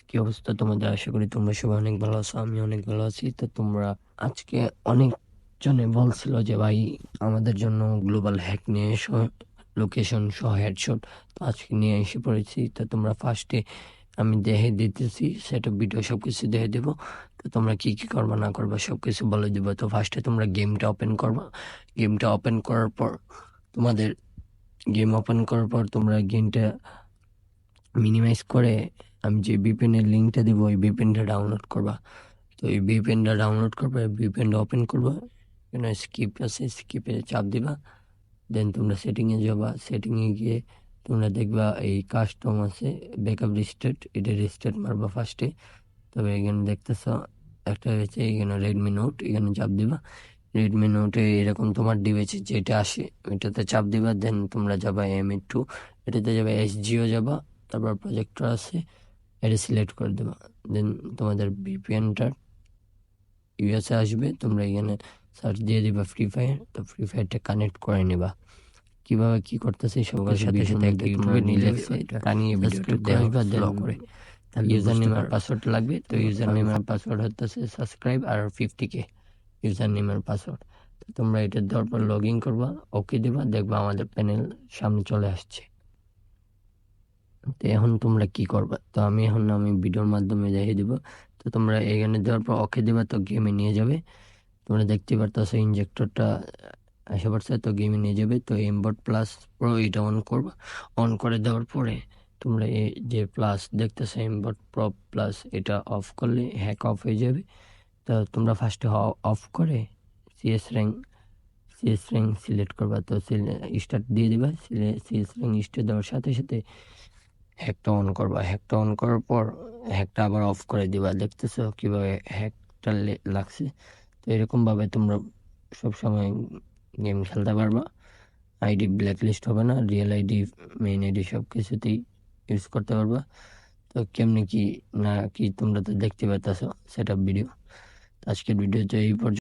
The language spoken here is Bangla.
কি অবস্থা তোমাদের? আশা করি তোমরা সবাই অনেক ভালো আছো, আমি অনেক ভালো আছি। তো তোমরা আজকে অনেক জনে বলছিল যে ভাই আমাদের জন্য গ্লোবাল হ্যাক নিয়ে এসো, লোকেশন সহ হেডশট। তো আজকে নিয়ে এসে পড়েছি। তো তোমরা ফার্স্টে আমি দেখে দিতেছি, সেটা ভিডিও সবকিছু দেখে দেবো। তো তোমরা কি কি করবা না করবা সবকিছু বলে দিব। তো ফার্স্টে তোমরা গেমটা ওপেন করবা। গেমটা ওপেন করার পর তোমাদের তোমরা গেমটা মিনিমাইজ করে আমি যে ভিপিএনের লিঙ্কটা দিব ওই ভিপিএনটা ডাউনলোড করবা। তো এই ভিপিএনটা ডাউনলোড করবা, ভিপিএনটা ওপেন করবা, এখানে স্কিপ আছে, স্কিপে চাপ দিবা। দেন তোমরা সেটিংয়ে যাবা, সেটিংয়ে গিয়ে তোমরা দেখবা এই কাস্টম আছে, ব্যাকআপ রিস্টার্ট, এটা রিস্টার্ট মারবা ফার্স্টে। তবে এখানে দেখতেছ একটা হয়েছে এখানে রেডমি নোট, এখানে চাপ দিবা। রেডমি নোটে এরকম তোমার ডিভাইসে যেটা আসে ওইটাতে চাপ দিবা। দেন তোমরা যাবা ME2, এটাতে যাবে, SGO যাবা, তারপর প্রজেক্টর আছে, এটা সিলেক্ট করে দেবা। দেন তোমাদের ভিপিএনটা ইউএসএ আসবে, তোমরা এখানে সার্চ দিয়ে দিবা ফ্রি ফায়ার। তো ফ্রি ফায়ারটা কানেক্ট করে নিবা। কিভাবে কি করতেছে সবার সাথে সাথে একটা ইউটিউবে নিয়ে লেখছে, তা নিয়ে সাবস্ক্রাইব করে আসবা। দেন করে ইউজার নেম আর পাসওয়ার্ড লাগবে। তো ইউজার নেম আর পাসওয়ার্ড হচ্ছে সাবস্ক্রাইব আর 50K ইউজার নেম আর পাসওয়ার্ড। তো তোমরা এটা দেওয়ার পর লগ ইন করবা, ওকে দিবা, দেখবা আমাদের প্যানেল সামনে চলে আসছে। তো এখন তোমরা কি করবা? তো আমি ভিডিওর মাধ্যমে দেখিয়ে দিব। তো তোমরা এখানে দেওয়ার পর ওকে দিবা, তো গেমে নিয়ে যাবে। তোমরা দেখতে পারতেছো ইনজেক্টরটা আসে পড়ছে, তো গেমে নিয়ে যাবে। তো এমবট প্লাস প্রো এটা অন করবা। অন করে দেওয়ার পরে তোমরা এই যে প্লাস দেখতেছো এমবট প্রো প্লাস, এটা অফ করলে হ্যাক অফ হয়ে যাবে। তো তোমরা ফার্স্টে অফ করে সিএস র্যাঙ্ক সিলেক্ট করবা। তো স্টার্ট দিয়ে দিবা। সিএস র্যাঙ্ক স্টার্ট দেওয়ার সাথে সাথে হ্যাকটা অন করবা। হ্যাকটা অন করার পর হ্যাকটা আবার অফ করে দিবা। দেখতেছো কিভাবে হ্যাকটা লাগছে? তো এরকম ভাবে তোমরা সবসময় গেম খেলতে পারবা। আইডি ব্ল্যাকলিস্ট হবে না, রিয়েল আইডি, মেইন আইডি সব কিছুতেই ইউজ করতে পারবা। তো কেমনি কি না কি তোমরা তো দেখতে পাইতেছো সেট আপ ভিডিও। আজকের ভিডিওতে এই পর্যন্ত।